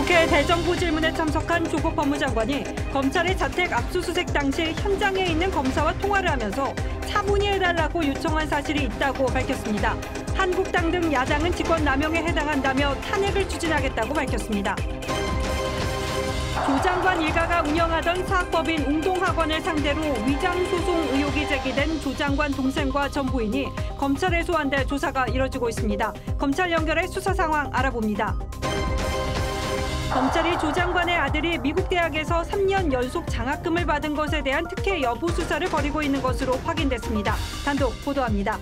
국회 대정부 질문에 참석한 조국 법무장관이 검찰의 자택 압수수색 당시 현장에 있는 검사와 통화를 하면서 차분히해달라고 요청한 사실이 있다고 밝혔습니다. 한국당 등 야당은 직권남용에 해당한다며 탄핵을 추진하겠다고 밝혔습니다. 조 장관 일가가 운영하던 사학법인 웅동학원을 상대로 위장소송 의혹이 제기된 조 장관 동생과 전 부인이 검찰에 소환돼 조사가 이뤄지고 있습니다. 검찰 연결해 수사 상황 알아봅니다. 검찰이 조 장관의 아들이 미국 대학에서 3년 연속 장학금을 받은 것에 대한 특혜 여부 수사를 벌이고 있는 것으로 확인됐습니다. 단독 보도합니다.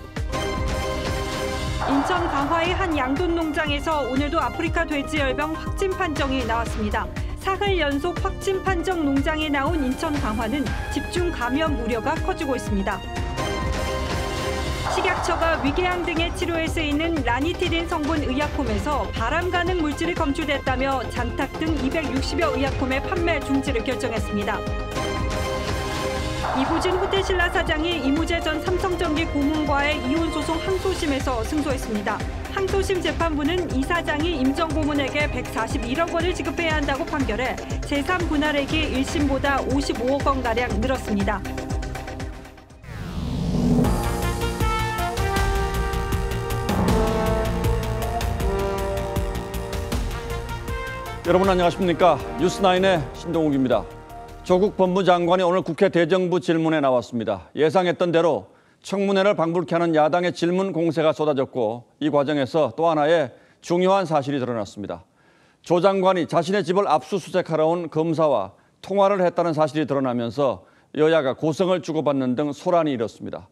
인천 강화의 한 양돈 농장에서 오늘도 아프리카 돼지열병 확진 판정이 나왔습니다. 사흘 연속 확진 판정 농장에 나온 인천 강화는 집중 감염 우려가 커지고 있습니다. 식약처가 위궤양 등의 치료에 쓰이는 라니티린 성분 의약품에서 바람 가는 물질이 검출됐다며 장탁 등 260여 의약품의 판매 중지를 결정했습니다. 이부진 호텔신라 사장이 이무재 전 삼성전기 고문과의 이혼 소송 항소심에서 승소했습니다. 항소심 재판부는 이 사장이 임 전 고문에게 141억 원을 지급해야 한다고 판결해 재산 분할액이 1심보다 55억 원가량 늘었습니다. 여러분 안녕하십니까? 뉴스9의 신동욱입니다. 조국 법무장관이 오늘 국회 대정부 질문에 나왔습니다. 예상했던 대로 청문회를 방불케 하는 야당의 질문 공세가 쏟아졌고 이 과정에서 또 하나의 중요한 사실이 드러났습니다. 조 장관이 자신의 집을 압수수색하러 온 검사와 통화를 했다는 사실이 드러나면서 여야가 고성을 주고받는 등 소란이 일었습니다.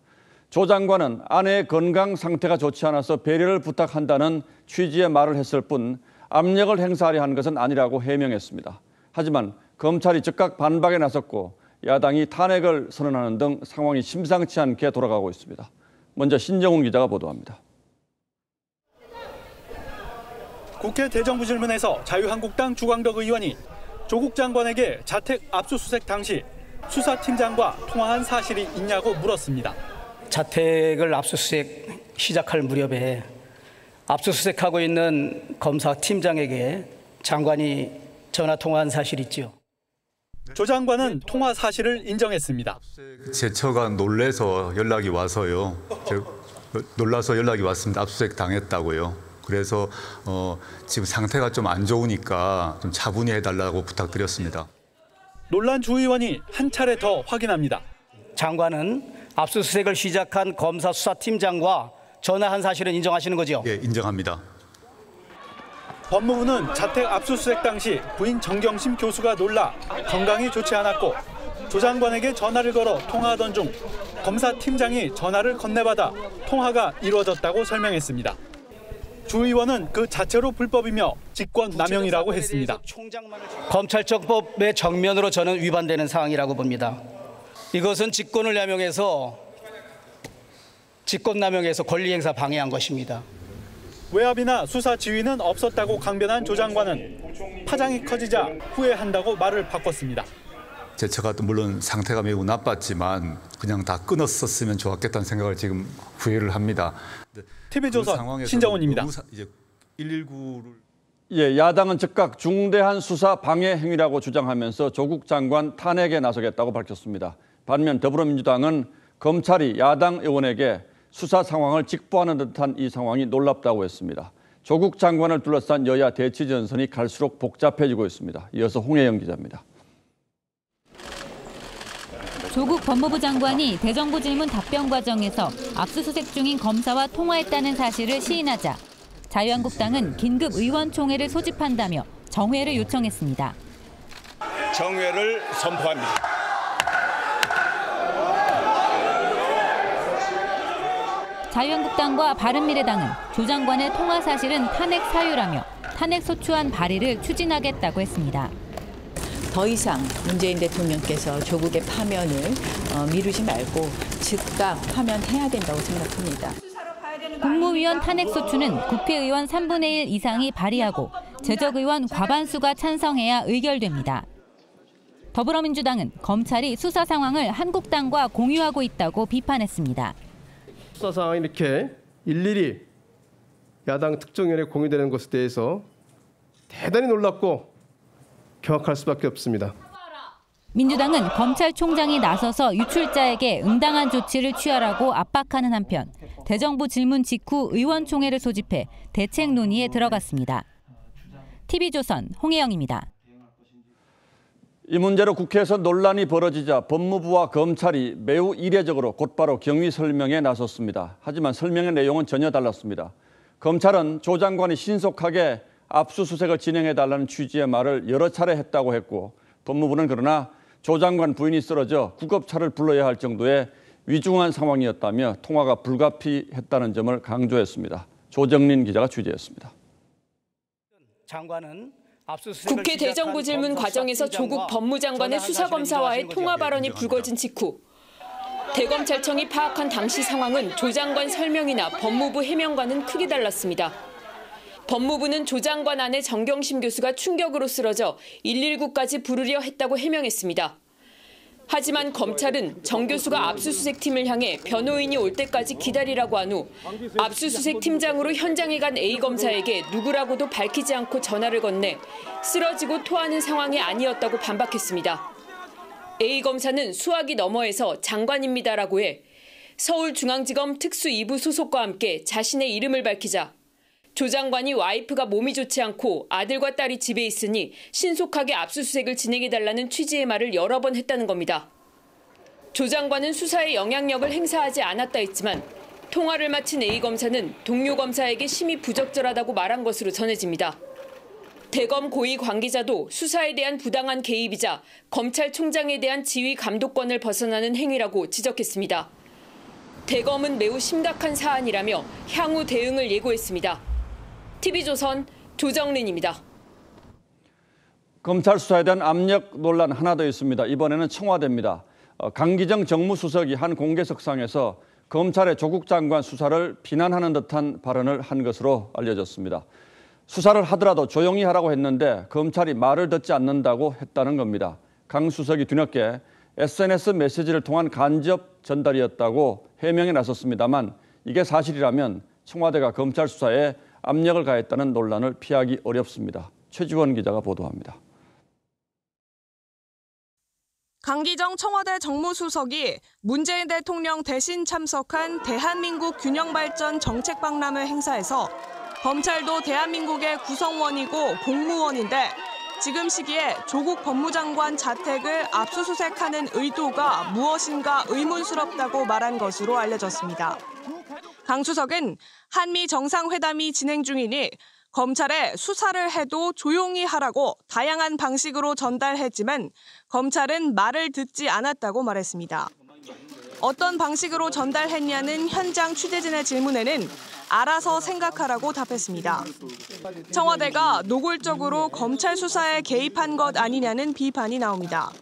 조 장관은 아내의 건강 상태가 좋지 않아서 배려를 부탁한다는 취지의 말을 했을 뿐 압력을 행사하려 한 것은 아니라고 해명했습니다. 하지만 검찰이 즉각 반박에 나섰고 야당이 탄핵을 선언하는 등 상황이 심상치 않게 돌아가고 있습니다. 먼저 신정훈 기자가 보도합니다. 국회 대정부 질문에서 자유한국당 주광덕 의원이 조국 장관에게 자택 압수수색 당시 수사팀장과 통화한 사실이 있냐고 물었습니다. 자택을 압수수색 시작할 무렵에 압수수색하고 있는 검사팀장에게 장관이 전화 통화한 사실이 있죠. 조 장관은 통화 사실을 인정했습니다. 제 처가 놀라서 연락이 와서요. 놀라서 연락이 왔습니다. 압수수색 당했다고요. 그래서 지금 상태가 좀 안 좋으니까 좀 차분히 해달라고 부탁드렸습니다. 논란 주 의원이 한 차례 더 확인합니다. 장관은 압수수색을 시작한 검사 수사팀장과 전화한 사실은 인정하시는 거죠? 예, 인정합니다. 법무부는 자택 압수수색 당시 부인 정경심 교수가 놀라 건강이 좋지 않았고 조 장관에게 전화를 걸어 통화하던 중 검사팀장이 전화를 건네받아 통화가 이루어졌다고 설명했습니다. 주 의원은 그 자체로 불법이며 직권남용이라고 했습니다. 검찰청법의 정면으로 저는 위반되는 사항이라고 봅니다. 이것은 직권을 직권남용해서 권리행사 방해한 것입니다. 외압이나 수사 지휘는 없었다고 강변한 조 장관은 파장이 커지자 후회한다고 말을 바꿨습니다. 제 처가 물론 상태가 매우 나빴지만 그냥 다 끊었었으면 좋았겠다는 생각을 지금 후회를 합니다. TV조선 신정훈입니다. 이제 119를 예, 야당은 즉각 중대한 수사 방해 행위라고 주장하면서 조국 장관 탄핵에 나서겠다고 밝혔습니다. 반면 더불어민주당은 검찰이 야당 의원에게 수사 상황을 직보하는 듯한 이 상황이 놀랍다고 했습니다. 조국 장관을 둘러싼 여야 대치 전선이 갈수록 복잡해지고 있습니다. 이어서 홍혜영 기자입니다. 조국 법무부 장관이 대정부 질문 답변 과정에서 압수수색 중인 검사와 통화했다는 사실을 시인하자 자유한국당은 긴급 의원총회를 소집한다며 정회를 요청했습니다. 정회를 선포합니다. 자유한국당과 바른미래당은 조 장관의 통화 사실은 탄핵 사유라며 탄핵 소추안 발의를 추진하겠다고 했습니다. 더 이상 문재인 대통령께서 조국의 파면을 미루지 말고 즉각 파면해야 된다고 생각합니다. 국무위원 탄핵 소추는 국회의원 3분의 1 이상이 발의하고 재적의원 과반수가 찬성해야 의결됩니다. 더불어민주당은 검찰이 수사 상황을 한국당과 공유하고 있다고 비판했습니다. 수사 상황이 이렇게 일일이 야당 특정위원회에 공유되는 것에 대해서 대단히 놀랍고 경악할 수밖에 없습니다. 민주당은 검찰총장이 나서서 유출자에게 응당한 조치를 취하라고 압박하는 한편 대정부 질문 직후 의원총회를 소집해 대책 논의에 들어갔습니다. TV조선 홍혜영입니다. 이 문제로 국회에서 논란이 벌어지자 법무부와 검찰이 매우 이례적으로 곧바로 경위 설명에 나섰습니다. 하지만 설명의 내용은 전혀 달랐습니다. 검찰은 조 장관이 신속하게 압수수색을 진행해달라는 취지의 말을 여러 차례 했다고 했고, 법무부는 그러나 조 장관 부인이 쓰러져 구급차를 불러야 할 정도의 위중한 상황이었다며 통화가 불가피했다는 점을 강조했습니다. 조정린 기자가 취재했습니다. 장관은 국회 대정부 질문 과정에서 조국 법무장관의 수사검사와의 통화 발언이 불거진 직후 대검찰청이 파악한 당시 상황은 조 장관 설명이나 법무부 해명과는 크게 달랐습니다. 법무부는 조 장관 아내 정경심 교수가 충격으로 쓰러져 119까지 부르려 했다고 해명했습니다. 하지만 검찰은 정 교수가 압수수색팀을 향해 변호인이 올 때까지 기다리라고 한 후 압수수색 팀장으로 현장에 간 A 검사에게 누구라고도 밝히지 않고 전화를 건네 쓰러지고 토하는 상황이 아니었다고 반박했습니다. A 검사는 수화기 너머에서 장관입니다라고 해 서울중앙지검 특수 2부 소속과 함께 자신의 이름을 밝히자 조 장관이 와이프가 몸이 좋지 않고 아들과 딸이 집에 있으니 신속하게 압수수색을 진행해달라는 취지의 말을 여러 번 했다는 겁니다. 조 장관은 수사에 영향력을 행사하지 않았다 했지만 통화를 마친 A 검사는 동료 검사에게 심히 부적절하다고 말한 것으로 전해집니다. 대검 고위 관계자도 수사에 대한 부당한 개입이자 검찰총장에 대한 지휘 감독권을 벗어나는 행위라고 지적했습니다. 대검은 매우 심각한 사안이라며 향후 대응을 예고했습니다. TV조선 조정린입니다. 검찰 수사에 대한 압력 논란 하나 더 있습니다. 이번에는 청와대입니다. 강기정 정무수석이 한 공개석상에서 검찰의 조국 장관 수사를 비난하는 듯한 발언을 한 것으로 알려졌습니다. 수사를 하더라도 조용히 하라고 했는데 검찰이 말을 듣지 않는다고 했다는 겁니다. 강 수석이 뒤늦게 SNS 메시지를 통한 간접 전달이었다고 해명에 나섰습니다만 이게 사실이라면 청와대가 검찰 수사에 압력을 가했다는 논란을 피하기 어렵습니다. 최지원 기자가 보도합니다. 강기정 청와대 정무수석이 문재인 대통령 대신 참석한 대한민국 균형발전 정책박람회 행사에서 검찰도 대한민국의 구성원이고 공무원인데 지금 시기에 조국 법무장관 자택을 압수수색하는 의도가 무엇인가 의문스럽다고 말한 것으로 알려졌습니다. 강 수석은 한미 정상회담이 진행 중이니 검찰에 수사를 해도 조용히 하라고 다양한 방식으로 전달했지만 검찰은 말을 듣지 않았다고 말했습니다. 어떤 방식으로 전달했냐는 현장 취재진의 질문에는 알아서 생각하라고 답했습니다. 청와대가 노골적으로 검찰 수사에 개입한 것 아니냐는 비판이 나옵니다.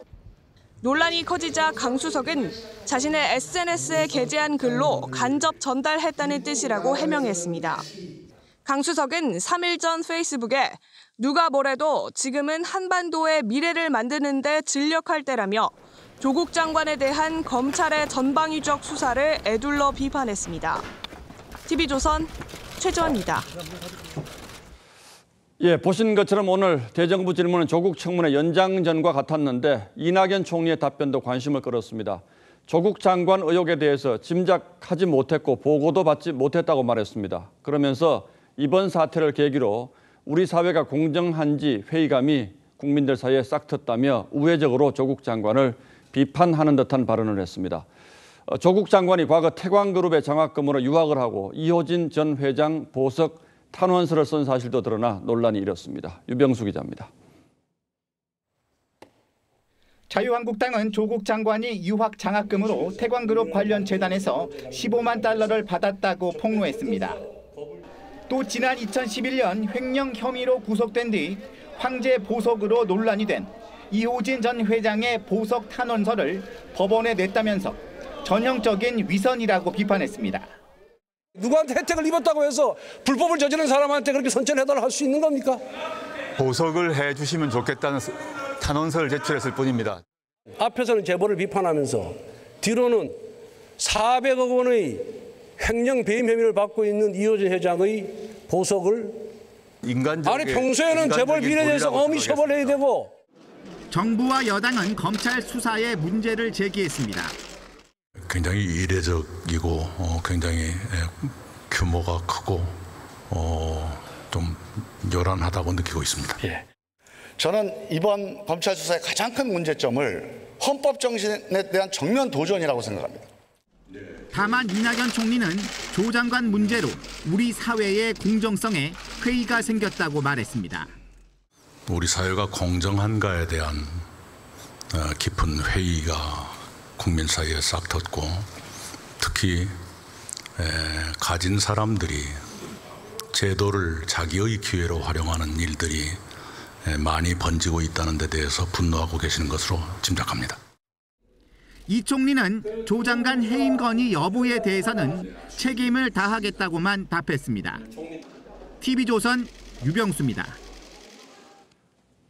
논란이 커지자 강 수석은 자신의 SNS에 게재한 글로 간접 전달했다는 뜻이라고 해명했습니다. 강 수석은 3일 전 페이스북에 누가 뭐래도 지금은 한반도의 미래를 만드는 데 진력할 때라며 조국 장관에 대한 검찰의 전방위적 수사를 에둘러 비판했습니다. TV조선 최지원입니다. 예, 보신 것처럼 오늘 대정부 질문은 조국 청문회 연장전과 같았는데 이낙연 총리의 답변도 관심을 끌었습니다. 조국 장관 의혹에 대해서 짐작하지 못했고 보고도 받지 못했다고 말했습니다. 그러면서 이번 사태를 계기로 우리 사회가 공정한지 회의감이 국민들 사이에 싹 텄다며 우회적으로 조국 장관을 비판하는 듯한 발언을 했습니다. 조국 장관이 과거 태광그룹의 장학금으로 유학을 하고 이호진 전 회장 보석 탄원서를 쓴 사실도 드러나 논란이 일었습니다. 유병수 기자입니다. 자유한국당은 조국 장관이 유학 장학금으로 태광그룹 관련 재단에서 15만 달러를 받았다고 폭로했습니다. 또 지난 2011년 횡령 혐의로 구속된 뒤 황제 보석으로 논란이 된 이호진 전 회장의 보석 탄원서를 법원에 냈다면서 전형적인 위선이라고 비판했습니다. 누구한테 혜택을 입었다고 해서 불법을 저지른 사람한테 그렇게 선천해달라 할 수 있는 겁니까? 보석을 해주시면 좋겠다는 탄원서를 제출했을 뿐입니다. 앞에서는 재벌을 비판하면서 뒤로는 400억 원의 횡령 배임 혐의를 받고 있는 이호진 회장의 보석을 인간적인 아니 평소에는 재벌 비리에 대해서 엄히 처벌해야 되고 정부와 여당은 검찰 수사에 문제를 제기했습니다. 굉장히 이례적이고 굉장히 규모가 크고 좀 요란하다고 느끼고 있습니다. 예. 저는 이번 검찰 수사의 가장 큰 문제점을 헌법 정신에 대한 정면 도전이라고 생각합니다. 다만 이낙연 총리는 조 장관 문제로 우리 사회의 공정성에 회의가 생겼다고 말했습니다. 우리 사회가 공정한가에 대한 깊은 회의가 국민 사이에 싹 텄고 특히 가진 사람들이 제도를 자기의 기회로 활용하는 일들이 많이 번지고 있다는 데 대해서 분노하고 계시는 것으로 짐작합니다. 이 총리는 조 장관 해임 건의 여부에 대해서는 책임을 다하겠다고만 답했습니다. TV조선 유병수입니다.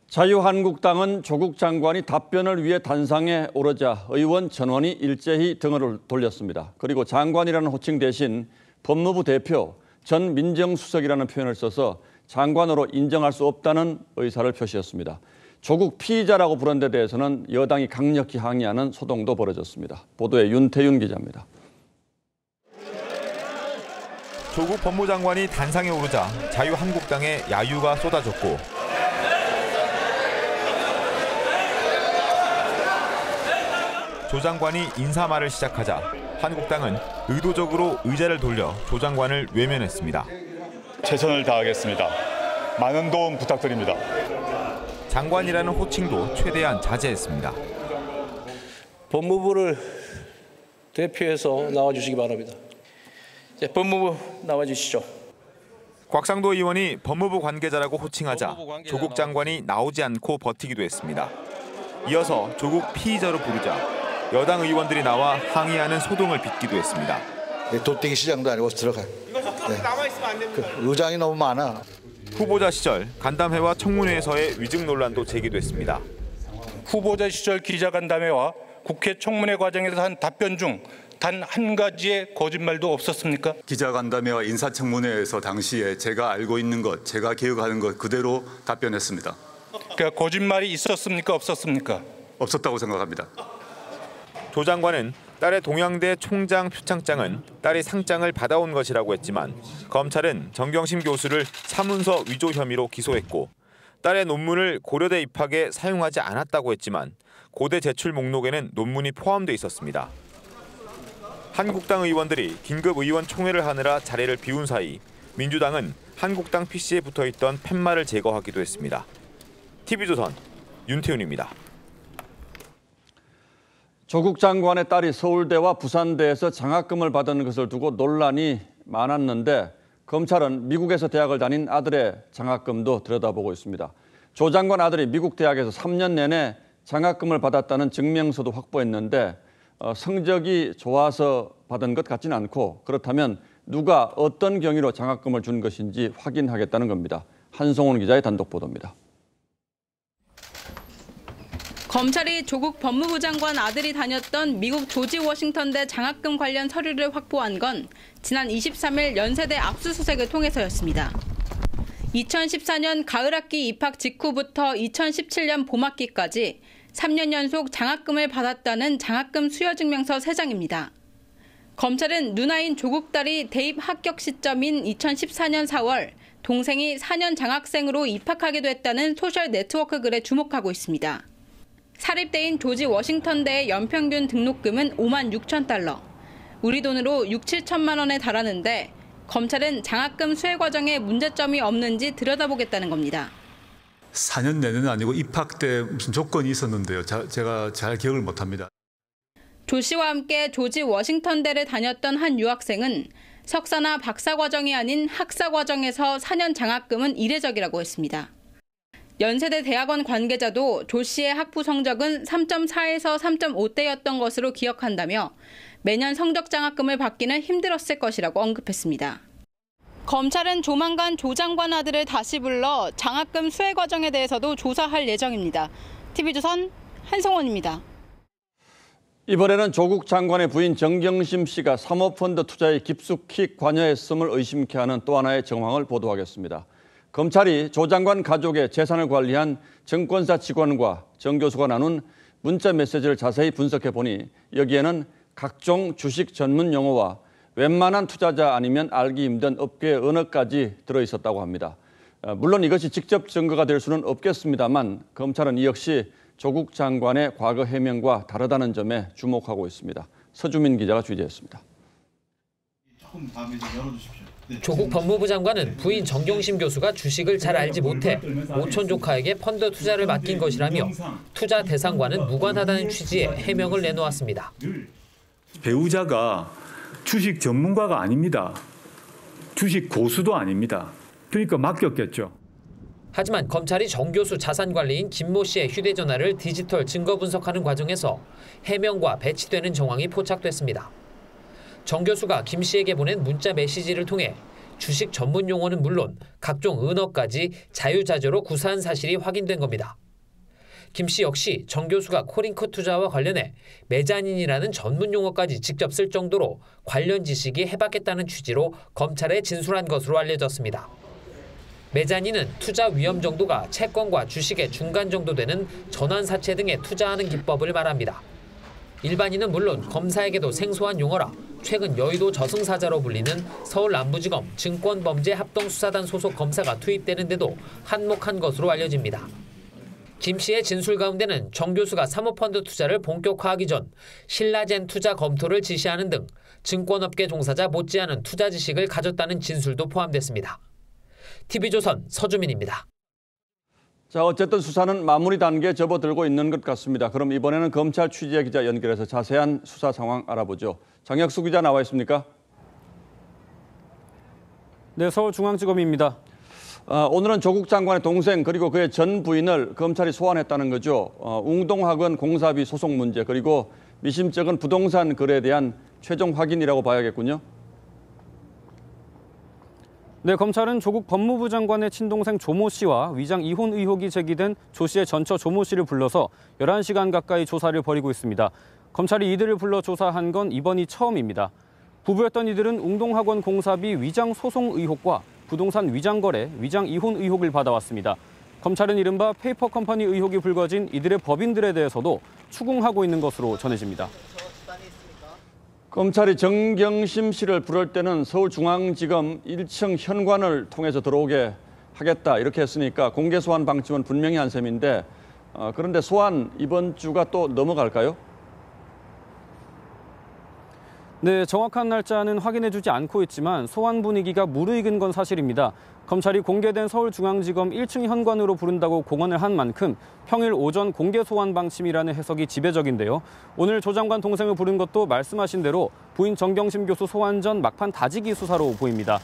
자유한국당은 조국 장관이 답변을 위해 단상에 오르자 의원 전원이 일제히 등을 돌렸습니다. 그리고 장관이라는 호칭 대신 법무부 대표, 전 민정수석이라는 표현을 써서 장관으로 인정할 수 없다는 의사를 표시했습니다. 조국 피의자라고 부른 데 대해서는 여당이 강력히 항의하는 소동도 벌어졌습니다. 보도에 윤태윤 기자입니다. 조국 법무장관이 단상에 오르자 자유한국당의 야유가 쏟아졌고 조 장관이 인사말을 시작하자 한국당은 의도적으로 의자를 돌려 조 장관을 외면했습니다. 최선을 다하겠습니다. 많은 도움 부탁드립니다. 장관이라는 호칭도 최대한 자제했습니다. 법무부를 대표해서 나와주시기 바랍니다. 법무부 나와주시죠. 곽상도 의원이 법무부 관계자라고 호칭하자 조국 장관이 나오지 않고 버티기도 했습니다. 이어서 조국 피의자로 부르자 여당 의원들이 나와 항의하는 소동을 빚기도 했습니다. 도떼기 시장도 아니고 들어가. 나와 있으면 안 됩니다. 의장이 너무 많아. 후보자 시절 간담회와 청문회에서의 위증 논란도 제기됐습니다. 후보자 시절 기자간담회와 국회 청문회 과정에서 한 답변 중 단 한 가지의 거짓말도 없었습니까? 기자간담회와 인사청문회에서 당시에 제가 알고 있는 것, 제가 기억하는 것 그대로 답변했습니다. 그러니까 거짓말이 있었습니까? 없었습니까? 없었다고 생각합니다. 조 장관은 딸의 동양대 총장 표창장은 딸이 상장을 받아온 것이라고 했지만 검찰은 정경심 교수를 사문서 위조 혐의로 기소했고 딸의 논문을 고려대 입학에 사용하지 않았다고 했지만 고대 제출 목록에는 논문이 포함돼 있었습니다. 한국당 의원들이 긴급 의원 총회를 하느라 자리를 비운 사이 민주당은 한국당 PC에 붙어있던 팻말을 제거하기도 했습니다. TV조선 윤태윤입니다. 조국 장관의 딸이 서울대와 부산대에서 장학금을 받은 것을 두고 논란이 많았는데 검찰은 미국에서 대학을 다닌 아들의 장학금도 들여다보고 있습니다. 조 장관 아들이 미국 대학에서 3년 내내 장학금을 받았다는 증명서도 확보했는데 성적이 좋아서 받은 것 같지는 않고 그렇다면 누가 어떤 경위로 장학금을 준 것인지 확인하겠다는 겁니다. 한송훈 기자의 단독 보도입니다. 검찰이 조국 법무부 장관 아들이 다녔던 미국 조지 워싱턴대 장학금 관련 서류를 확보한 건 지난 23일 연세대 압수수색을 통해서였습니다. 2014년 가을학기 입학 직후부터 2017년 봄학기까지 3년 연속 장학금을 받았다는 장학금 수여증명서 3장입니다. 검찰은 누나인 조국 딸이 대입 합격 시점인 2014년 4월 동생이 4년 장학생으로 입학하기도 했다는 소셜 네트워크 글에 주목하고 있습니다. 사립대인 조지 워싱턴대의 연평균 등록금은 5만 6천 달러, 우리 돈으로 6, 7천만 원에 달하는데 검찰은 장학금 수혜 과정에 문제점이 없는지 들여다보겠다는 겁니다. 4년 내내는 아니고 입학 때 무슨 조건이 있었는데요. 제가 잘 기억을 못합니다. 조 씨와 함께 조지 워싱턴대를 다녔던 한 유학생은 석사나 박사 과정이 아닌 학사 과정에서 4년 장학금은 이례적이라고 했습니다. 연세대 대학원 관계자도 조 씨의 학부 성적은 3.4에서 3.5대였던 것으로 기억한다며 매년 성적 장학금을 받기는 힘들었을 것이라고 언급했습니다. 검찰은 조만간 조 장관 아들을 다시 불러 장학금 수혜 과정에 대해서도 조사할 예정입니다. TV조선 한성원입니다. 이번에는 조국 장관의 부인 정경심 씨가 사모펀드 투자에 깊숙이 관여했음을 의심케 하는 또 하나의 정황을 보도하겠습니다. 검찰이 조 장관 가족의 재산을 관리한 증권사 직원과 정 교수가 나눈 문자 메시지를 자세히 분석해 보니 여기에는 각종 주식 전문 용어와 웬만한 투자자 아니면 알기 힘든 업계의 언어까지 들어있었다고 합니다. 물론 이것이 직접 증거가 될 수는 없겠습니다만 검찰은 이 역시 조국 장관의 과거 해명과 다르다는 점에 주목하고 있습니다. 서주민 기자가 취재했습니다. 조국 법무부 장관은 부인 정경심 교수가 주식을 잘 알지 못해 오촌 조카에게 펀드 투자를 맡긴 것이라며 투자 대상과는 무관하다는 취지의 해명을 내놓았습니다. 배우자가 주식 전문가가 아닙니다. 주식 고수도 아닙니다. 그러니까 맡겼겠죠. 하지만 검찰이 정 교수 자산관리인 김모 씨의 휴대전화를 디지털 증거 분석하는 과정에서 해명과 배치되는 정황이 포착됐습니다. 정 교수가 김 씨에게 보낸 문자 메시지를 통해 주식 전문 용어는 물론 각종 언어까지 자유자재로 구사한 사실이 확인된 겁니다. 김 씨 역시 정 교수가 코링크 투자와 관련해 메자닌이라는 전문 용어까지 직접 쓸 정도로 관련 지식이 해박했다는 취지로 검찰에 진술한 것으로 알려졌습니다. 메자닌은 투자 위험 정도가 채권과 주식의 중간 정도 되는 전환사채 등에 투자하는 기법을 말합니다. 일반인은 물론 검사에게도 생소한 용어라 최근 여의도 저승사자로 불리는 서울남부지검 증권범죄합동수사단 소속 검사가 투입되는데도 한몫한 것으로 알려집니다. 김 씨의 진술 가운데는 정 교수가 사모펀드 투자를 본격화하기 전 신라젠 투자 검토를 지시하는 등 증권업계 종사자 못지않은 투자 지식을 가졌다는 진술도 포함됐습니다. TV조선 서주민입니다. 자, 어쨌든 수사는 마무리 단계에 접어들고 있는 것 같습니다. 그럼 이번에는 검찰 취재 기자 연결해서 자세한 수사 상황 알아보죠. 장혁수 기자 나와 있습니까? 네, 서울중앙지검입니다. 오늘은 조국 장관의 동생 그리고 그의 전 부인을 검찰이 소환했다는 거죠. 웅동학원 공사비 소송 문제 그리고 미심쩍은 부동산 거래에 대한 최종 확인이라고 봐야겠군요. 네, 검찰은 조국 법무부 장관의 친동생 조모 씨와 위장 이혼 의혹이 제기된 조 씨의 전처 조모 씨를 불러서 11시간 가까이 조사를 벌이고 있습니다. 검찰이 이들을 불러 조사한 건 이번이 처음입니다. 부부였던 이들은 웅동학원 공사비 위장 소송 의혹과 부동산 위장 거래, 위장 이혼 의혹을 받아왔습니다. 검찰은 이른바 페이퍼 컴퍼니 의혹이 불거진 이들의 법인들에 대해서도 추궁하고 있는 것으로 전해집니다. 검찰이 정경심 씨를 부를 때는 서울중앙지검 1층 현관을 통해서 들어오게 하겠다 이렇게 했으니까 공개 소환 방침은 분명히 한 셈인데 그런데 소환 이번 주가 또 넘어갈까요? 네, 정확한 날짜는 확인해주지 않고 있지만 소환 분위기가 무르익은 건 사실입니다. 검찰이 공개된 서울중앙지검 1층 현관으로 부른다고 공언을 한 만큼 평일 오전 공개 소환 방침이라는 해석이 지배적인데요. 오늘 조 장관 동생을 부른 것도 말씀하신 대로 부인 정경심 교수 소환 전 막판 다지기 수사로 보입니다.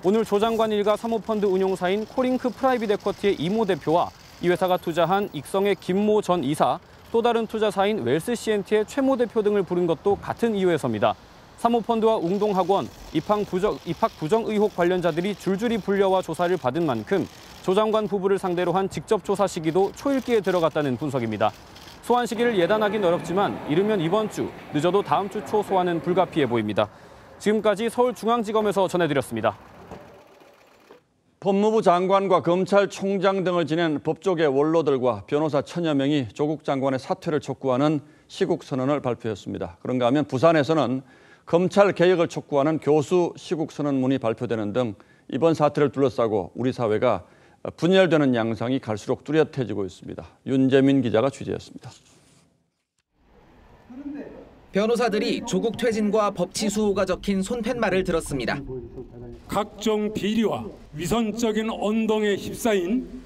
오늘 조 장관 일가 사모펀드 운용사인 코링크 프라이빗 에쿼티의 이모 대표와 이 회사가 투자한 익성의 김모 전 이사, 또 다른 투자사인 웰스 CNT의 최모 대표 등을 부른 것도 같은 이유에서입니다. 사모펀드와 웅동학원, 입학 부정 의혹 관련자들이 줄줄이 불려와 조사를 받은 만큼 조 장관 부부를 상대로 한 직접 조사 시기도 초읽기에 들어갔다는 분석입니다. 소환 시기를 예단하긴 어렵지만 이르면 이번 주, 늦어도 다음 주 초 소환은 불가피해 보입니다. 지금까지 서울중앙지검에서 전해드렸습니다. 법무부 장관과 검찰총장 등을 지낸 법조계 원로들과 변호사 1000여 명이 조국 장관의 사퇴를 촉구하는 시국선언을 발표했습니다. 그런가 하면 부산에서는 검찰 개혁을 촉구하는 교수 시국선언문이 발표되는 등 이번 사태를 둘러싸고 우리 사회가 분열되는 양상이 갈수록 뚜렷해지고 있습니다. 윤재민 기자가 취재했습니다. 변호사들이 조국 퇴진과 법치 수호가 적힌 손팻말을 들었습니다. 각종 비리와 위선적인 언동에 휩싸인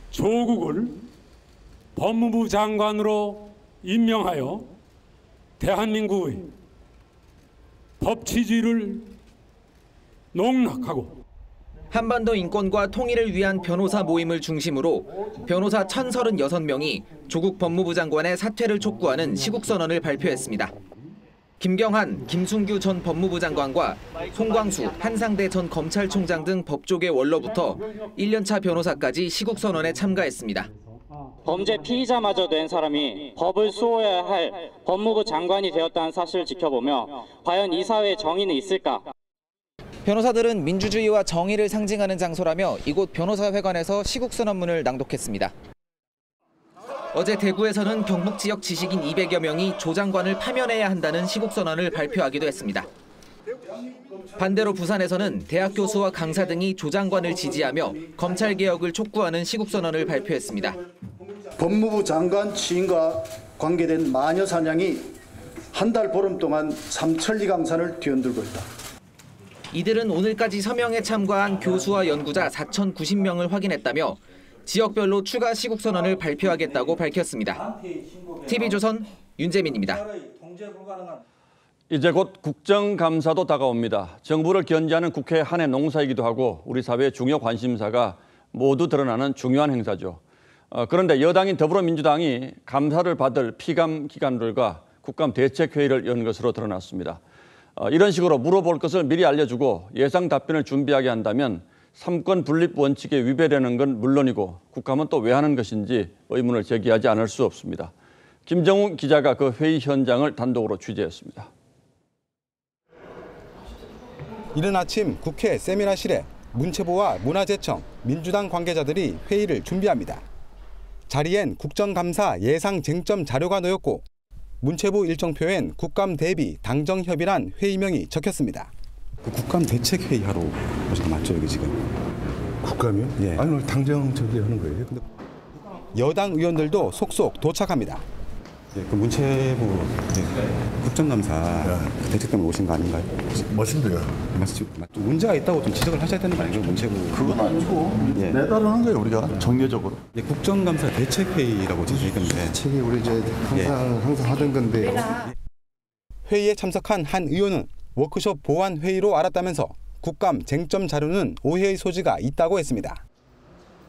조국을 법무부 장관으로 임명하여 대한민국의 법치주의를 농락하고 한반도 인권과 통일을 위한 변호사 모임을 중심으로 변호사 1036명이 조국 법무부 장관의 사퇴를 촉구하는 시국선언을 발표했습니다. 김경한, 김순규 전 법무부 장관과 송광수, 한상대 전 검찰총장 등 법조계 원로부터 1년차 변호사까지 시국선언에 참가했습니다. 범죄 피의자마저 된 사람이 법을 수호해야 할 법무부 장관이 되었다는 사실을 지켜보며 과연 이 사회에 정의는 있을까? 변호사들은 민주주의와 정의를 상징하는 장소라며 이곳 변호사회관에서 시국선언문을 낭독했습니다. 어제 대구에서는 경북 지역 지식인 200여 명이 조 장관을 파면해야 한다는 시국선언을 발표하기도 했습니다. 반대로 부산에서는 대학 교수와 강사 등이 조 장관을 지지하며 검찰개혁을 촉구하는 시국선언을 발표했습니다. 법무부 장관 취임과 관계된 마녀 사냥이 한 달 보름 동안 삼천리 강산을 뒤흔들고 있다. 이들은 오늘까지 서명에 참가한 교수와 연구자 4,090명을 확인했다며 지역별로 추가 시국선언을 발표하겠다고 밝혔습니다. TV조선 윤재민입니다. 이제 곧 국정감사도 다가옵니다. 정부를 견제하는 국회의 한 해 농사이기도 하고 우리 사회의 중요 관심사가 모두 드러나는 중요한 행사죠. 그런데 여당인 더불어민주당이 감사를 받을 피감 기관들과 국감 대책회의를 연 것으로 드러났습니다. 이런 식으로 물어볼 것을 미리 알려주고 예상 답변을 준비하게 한다면 삼권 분립 원칙에 위배되는 건 물론이고 국감은 또 왜 하는 것인지 의문을 제기하지 않을 수 없습니다. 김정우 기자가 그 회의 현장을 단독으로 취재했습니다. 이른 아침 국회 세미나실에 문체부와 문화재청, 민주당 관계자들이 회의를 준비합니다. 자리엔 국정감사 예상 쟁점 자료가 놓였고 문체부 일정표엔 국감 대비 당정협의란 회의명이 적혔습니다. 국감 대책회의 하러 오신 거 맞죠, 여기 지금? 국감이요? 예. 아니, 오늘 당정 저기 하는 거예요. 근데 여당 의원들도 속속 도착합니다. 예, 그 문체부 국정감사 그 대책 때문에 오신 거 아닌가요? 맞습니다. 문제가 있다고 좀 지적을 하셔야 되는 거 아니에요, 문체부? 그건 아니고 예. 매달 하는 거예요, 우리가 정례적으로. 예, 국정감사 대책회의라고 적혀있던데. 책이 우리 이제 항상 하던 건데요. 회의에 참석한 한 의원은 워크숍 보완 회의로 알았다면서 국감 쟁점 자료는 오해의 소지가 있다고 했습니다.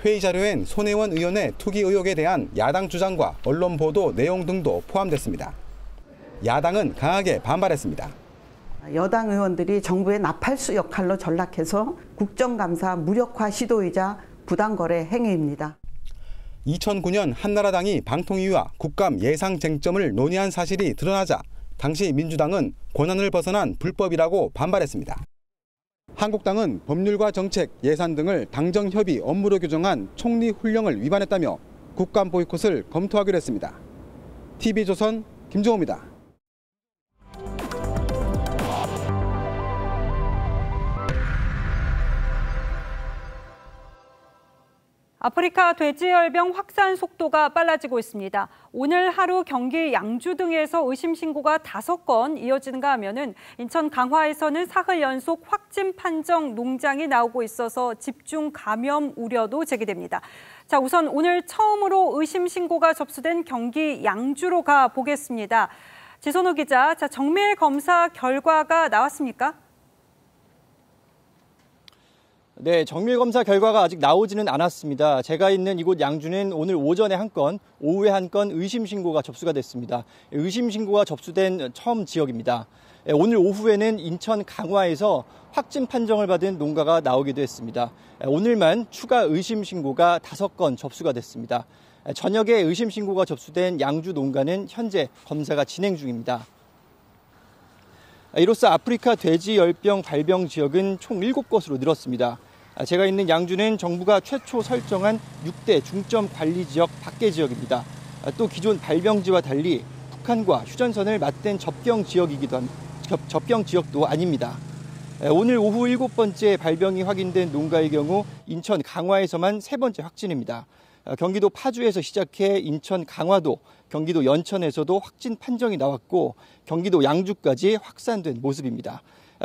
회의 자료엔 손혜원 의원의 투기 의혹에 대한 야당 주장과 언론 보도 내용 등도 포함됐습니다. 야당은 강하게 반발했습니다. 여당 의원들이 정부의 나팔수 역할로 전락해서 국정감사 무력화 시도이자 부당거래 행위입니다. 2009년 한나라당이 방통위와 국감 예상 쟁점을 논의한 사실이 드러나자 당시 민주당은 권한을 벗어난 불법이라고 반발했습니다. 한국당은 법률과 정책, 예산 등을 당정협의 업무로 규정한 총리 훈령을 위반했다며 국감 보이콧을 검토하기로 했습니다. TV조선 김정우입니다. 아프리카 돼지열병 확산 속도가 빨라지고 있습니다. 오늘 하루 경기 양주 등에서 의심 신고가 5건 이어지는가 하면은 인천 강화에서는 사흘 연속 확진 판정 농장이 나오고 있어서 집중 감염 우려도 제기됩니다. 자, 우선 오늘 처음으로 의심 신고가 접수된 경기 양주로 가 보겠습니다. 지선호 기자, 자, 정밀 검사 결과가 나왔습니까? 네, 정밀검사 결과가 아직 나오지는 않았습니다. 제가 있는 이곳 양주는 오늘 오전에 한 건, 오후에 한 건 의심 신고가 접수가 됐습니다. 의심 신고가 접수된 처음 지역입니다. 오늘 오후에는 인천 강화에서 확진 판정을 받은 농가가 나오기도 했습니다. 오늘만 추가 의심 신고가 5건 접수가 됐습니다. 저녁에 의심 신고가 접수된 양주 농가는 현재 검사가 진행 중입니다. 이로써 아프리카 돼지열병 발병 지역은 총 7곳으로 늘었습니다. 제가 있는 양주는 정부가 최초 설정한 6대 중점 관리 지역 밖의 지역입니다. 또 기존 발병지와 달리 북한과 휴전선을 맞댄 접경 지역도 아닙니다. 오늘 오후 7번째 발병이 확인된 농가의 경우 인천 강화에서만 3번째 확진입니다. 경기도 파주에서 시작해 인천 강화도, 경기도 연천에서도 확진 판정이 나왔고 경기도 양주까지 확산된 모습입니다.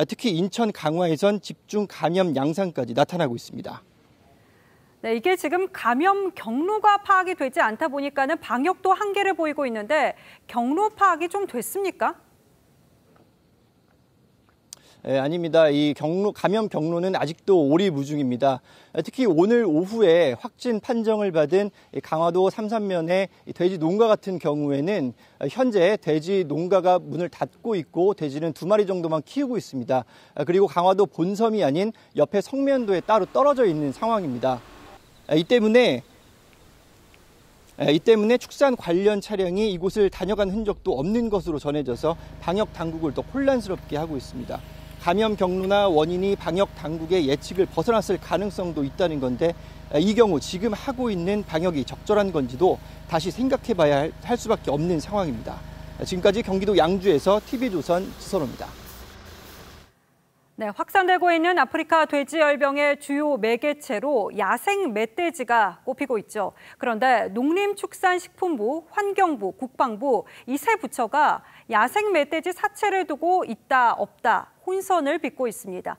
특히 인천 강화에선 집중 감염 양상까지 나타나고 있습니다. 네, 이게 지금 감염 경로가 파악이 되지 않다 보니까는 방역도 한계를 보이고 있는데 경로 파악이 좀 됐습니까? 아닙니다. 이 감염 경로는 아직도 오리무중입니다. 특히 오늘 오후에 확진 판정을 받은 강화도 삼산면의 돼지 농가 같은 경우에는 현재 돼지 농가가 문을 닫고 있고 돼지는 2마리 정도만 키우고 있습니다. 그리고 강화도 본섬이 아닌 옆에 성면도에 따로 떨어져 있는 상황입니다. 이 때문에 축산 관련 차량이 이곳을 다녀간 흔적도 없는 것으로 전해져서 방역 당국을 더 혼란스럽게 하고 있습니다. 감염 경로나 원인이 방역 당국의 예측을 벗어났을 가능성도 있다는 건데 이 경우 지금 하고 있는 방역이 적절한 건지도 다시 생각해봐야 할 수밖에 없는 상황입니다. 지금까지 경기도 양주에서 TV조선 지선호입니다. 네, 확산되고 있는 아프리카 돼지열병의 주요 매개체로 야생 멧돼지가 꼽히고 있죠. 그런데 농림축산식품부, 환경부, 국방부 이 세 부처가 야생 멧돼지 사체를 두고 있다 없다 혼선을 빚고 있습니다.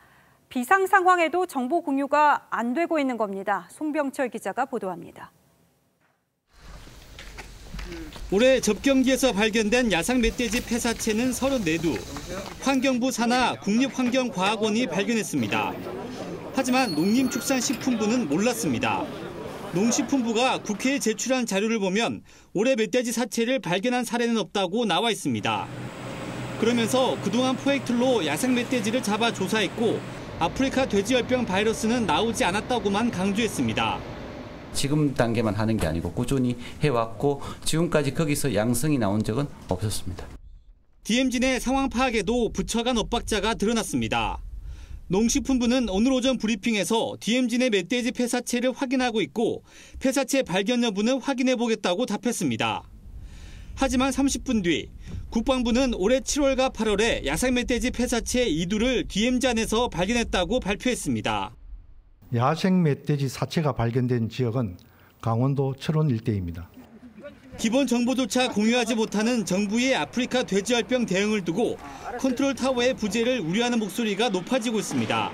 비상 상황에도 정보 공유가 안 되고 있는 겁니다. 송병철 기자가 보도합니다. 올해 접경지에서 발견된 야생 멧돼지 폐사체는 34두. 환경부 산하 국립환경과학원이 발견했습니다. 하지만 농림축산식품부는 몰랐습니다. 농식품부가 국회에 제출한 자료를 보면 올해 멧돼지 사체를 발견한 사례는 없다고 나와 있습니다. 그러면서 그동안 포획틀로 야생 멧돼지를 잡아 조사했고 아프리카 돼지열병 바이러스는 나오지 않았다고만 강조했습니다. 지금 단계만 하는 게 아니고 꾸준히 해왔고 지금까지 거기서 양성이 나온 적은 없었습니다. DMZ 내 상황 파악에도 부처 간 엇박자가 드러났습니다. 농식품부는 오늘 오전 브리핑에서 DMZ 내 멧돼지 폐사체를 확인하고 있고 폐사체 발견 여부는 확인해 보겠다고 답했습니다. 하지만 30분 뒤 국방부는 올해 7월과 8월에 야생 멧돼지 폐사체 2두를 DMZ 안에서 발견했다고 발표했습니다. 야생 멧돼지 사체가 발견된 지역은 강원도 철원 일대입니다. 기본 정보조차 공유하지 못하는 정부의 아프리카 돼지열병 대응을 두고 컨트롤 타워의 부재를 우려하는 목소리가 높아지고 있습니다.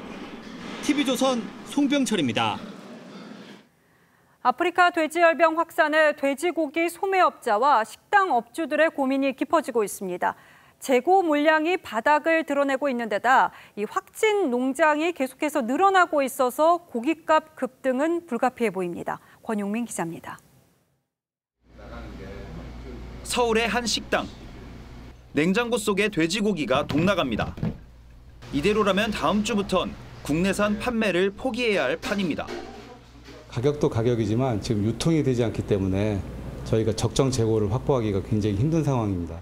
TV조선 송병철입니다. 아프리카 돼지열병 확산에 돼지고기 소매업자와 식당 업주들의 고민이 깊어지고 있습니다. 재고 물량이 바닥을 드러내고 있는 데다 이 확진 농장이 계속해서 늘어나고 있어서 고깃값 급등은 불가피해 보입니다. 권용민 기자입니다. 서울의 한 식당. 냉장고 속에 돼지고기가 동나갑니다. 이대로라면 다음 주부턴 국내산 판매를 포기해야 할 판입니다. 가격도 가격이지만 지금 유통이 되지 않기 때문에 저희가 적정 재고를 확보하기가 굉장히 힘든 상황입니다.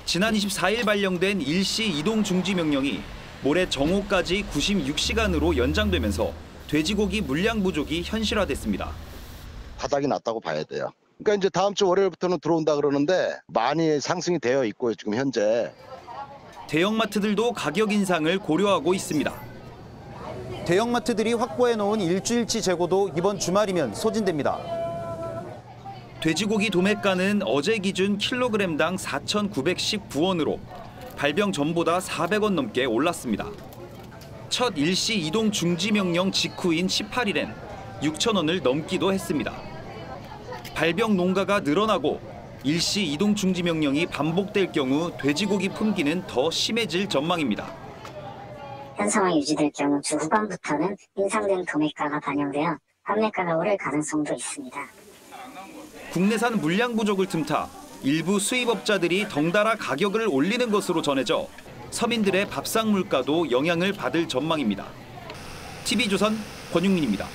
지난 24일 발령된 일시 이동 중지 명령이 모레 정오까지 96시간으로 연장되면서 돼지고기 물량 부족이 현실화됐습니다. 바닥이 났다고 봐야 돼요. 그러니까 이제 다음 주 월요일부터는 들어온다 그러는데 많이 상승이 되어 있고요, 지금 현재. 대형마트들도 가격 인상을 고려하고 있습니다. 대형마트들이 확보해 놓은 일주일치 재고도 이번 주말이면 소진됩니다. 돼지고기 도매가는 어제 기준 킬로그램당 4,919원으로 발병 전보다 400원 넘게 올랐습니다. 첫 일시 이동 중지 명령 직후인 18일엔 6,000원을 넘기도 했습니다. 발병 농가가 늘어나고 일시 이동 중지 명령이 반복될 경우 돼지고기 품귀는 더 심해질 전망입니다. 현 상황이 유지될 경우 주 후반부터는 인상된 도매가가 반영되어 판매가가 오를 가능성도 있습니다. 국내산 물량 부족을 틈타 일부 수입업자들이 덩달아 가격을 올리는 것으로 전해져 서민들의 밥상 물가도 영향을 받을 전망입니다. TV조선 권용민입니다.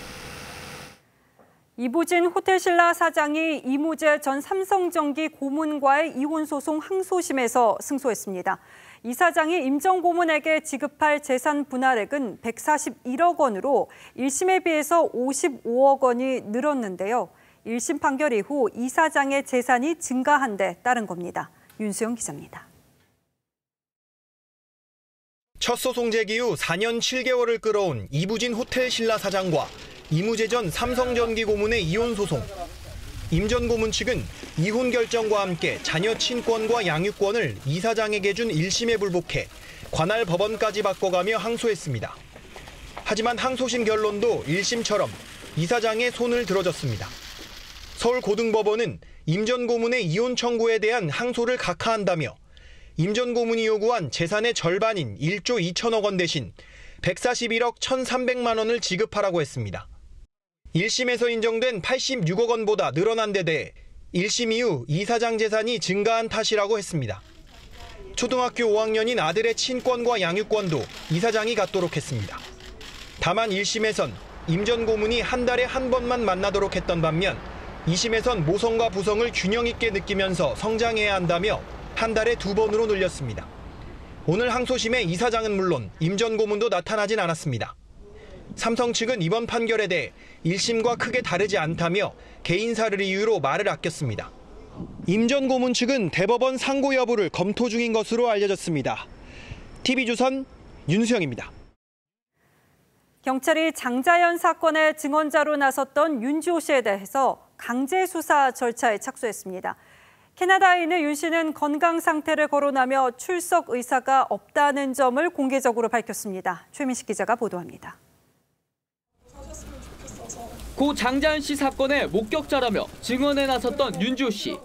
이부진 호텔신라 사장이 이무재 전 삼성전기 고문과의 이혼 소송 항소심에서 승소했습니다. 이 사장이 임 전 고문에게 지급할 재산 분할액은 141억 원으로 1심에 비해서 55억 원이 늘었는데요. 1심 판결 이후 이 사장의 재산이 증가한 데 따른 겁니다. 윤수영 기자입니다. 첫 소송 제기 후 4년 7개월을 끌어온 이부진 호텔신라 사장과 이무재 전 삼성전기 고문의 이혼 소송. 임 전 고문 측은 이혼 결정과 함께 자녀 친권과 양육권을 이 사장에게 준 1심에 불복해 관할 법원까지 바꿔가며 항소했습니다. 하지만 항소심 결론도 1심처럼 이 사장의 손을 들어줬습니다. 서울고등법원은 임 전 고문의 이혼 청구에 대한 항소를 각하한다며 임 전 고문이 요구한 재산의 절반인 1조 2천억 원 대신 141억 1,300만 원을 지급하라고 했습니다. 1심에서 인정된 86억 원보다 늘어난 데 대해 1심 이후 이 사장 재산이 증가한 탓이라고 했습니다. 초등학교 5학년인 아들의 친권과 양육권도 이 사장이 갖도록 했습니다. 다만 1심에선 임 전 고문이 한 달에 한 번만 만나도록 했던 반면 2심에선 모성과 부성을 균형 있게 느끼면서 성장해야 한다며 한 달에 2번으로 늘렸습니다. 오늘 항소심의 이사장은 물론 임 전 고문도 나타나진 않았습니다. 삼성 측은 이번 판결에 대해 1심과 크게 다르지 않다며 개인사를 이유로 말을 아꼈습니다. 임 전 고문 측은 대법원 상고 여부를 검토 중인 것으로 알려졌습니다. TV조선 윤수영입니다. 경찰이 장자연 사건의 증언자로 나섰던 윤주호 씨에 대해서 강제 수사 절차에 착수했습니다. 캐나다에 있는 윤 씨는 건강 상태를 거론하며 출석 의사가 없다는 점을 공개적으로 밝혔습니다. 최민식 기자가 보도합니다. 고 장자연 씨 사건의 목격자라며 증언에 나섰던 윤주호 씨.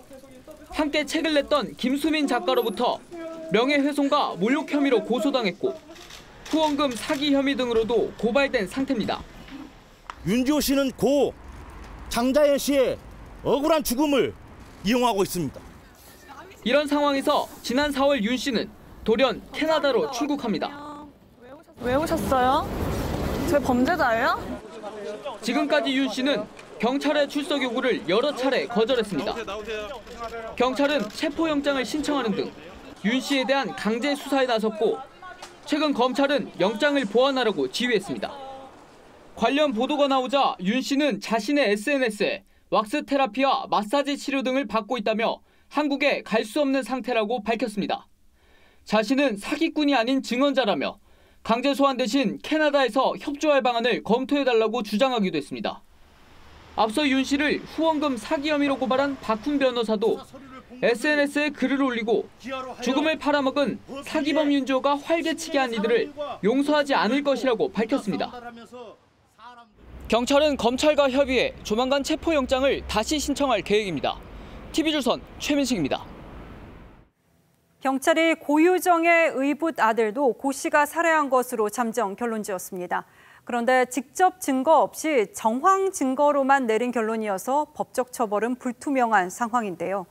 함께 책을 냈던 김수민 작가로부터 명예훼손과 모욕 혐의로 고소당했고 후원금 사기 혐의 등으로도 고발된 상태입니다. 윤주호 씨는 고 장자연 씨의 억울한 죽음을 이용하고 있습니다. 이런 상황에서 지난 4월 윤 씨는 돌연 캐나다로 출국합니다. 왜 오셨어요? 저 범죄자예요? 지금까지 윤 씨는 경찰의 출석 요구를 여러 차례 거절했습니다. 경찰은 체포영장을 신청하는 등 윤 씨에 대한 강제 수사에 나섰고 최근 검찰은 영장을 보완하라고 지휘했습니다. 관련 보도가 나오자 윤 씨는 자신의 SNS에 왁스 테라피와 마사지 치료 등을 받고 있다며 한국에 갈 수 없는 상태라고 밝혔습니다. 자신은 사기꾼이 아닌 증언자라며 강제 소환 대신 캐나다에서 협조할 방안을 검토해달라고 주장하기도 했습니다. 앞서 윤 씨를 후원금 사기 혐의로 고발한 박훈 변호사도 SNS에 글을 올리고 죽음을 팔아먹은 사기범 윤주호가 활개치게 한 이들을 용서하지 않을 것이라고 밝혔습니다. 경찰은 검찰과 협의해 조만간 체포영장을 다시 신청할 계획입니다. TV조선 최민식입니다. 경찰이 고유정의 의붓 아들도 고 씨가 살해한 것으로 잠정 결론지었습니다. 그런데 직접 증거 없이 정황 증거로만 내린 결론이어서 법적 처벌은 불투명한 상황인데요.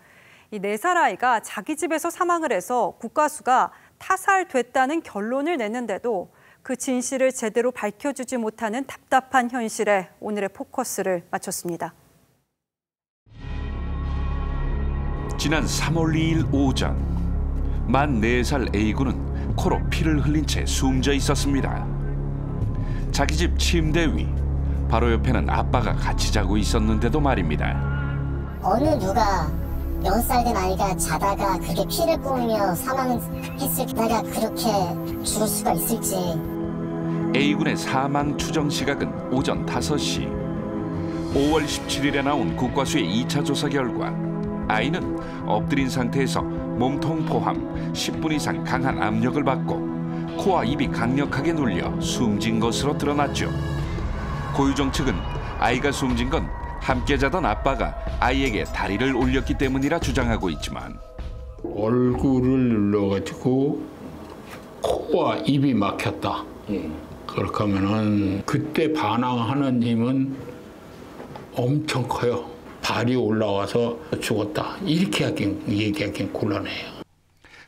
이 4살 아이가 자기 집에서 사망을 해서 국가수가 타살됐다는 결론을 냈는데도 그 진실을 제대로 밝혀주지 못하는 답답한 현실에 오늘의 포커스를 맞췄습니다. 지난 3월 2일 오전, 만 4살 A군은 코로 피를 흘린 채 숨져 있었습니다. 자기 집 침대 위, 바로 옆에는 아빠가 같이 자고 있었는데도 말입니다. 어느 누가 6살 된 아이가 자다가 그렇게 피를 뿜으며 사망했을 때가 그렇게 죽을 수가 있을지. A군의 사망 추정 시각은 오전 5시. 5월 17일에 나온 국과수의 2차 조사 결과 아이는 엎드린 상태에서 몸통 포함 10분 이상 강한 압력을 받고 코와 입이 강력하게 눌려 숨진 것으로 드러났죠. 고유정 측은 아이가 숨진 건 함께 자던 아빠가 아이에게 다리를 올렸기 때문이라 주장하고 있지만 얼굴을 눌러가지고 코와 입이 막혔다. 그렇게 하면은 그때 반항하는 힘은 엄청 커요. 발이 올라와서 죽었다. 이렇게 얘기하기엔 곤란해요.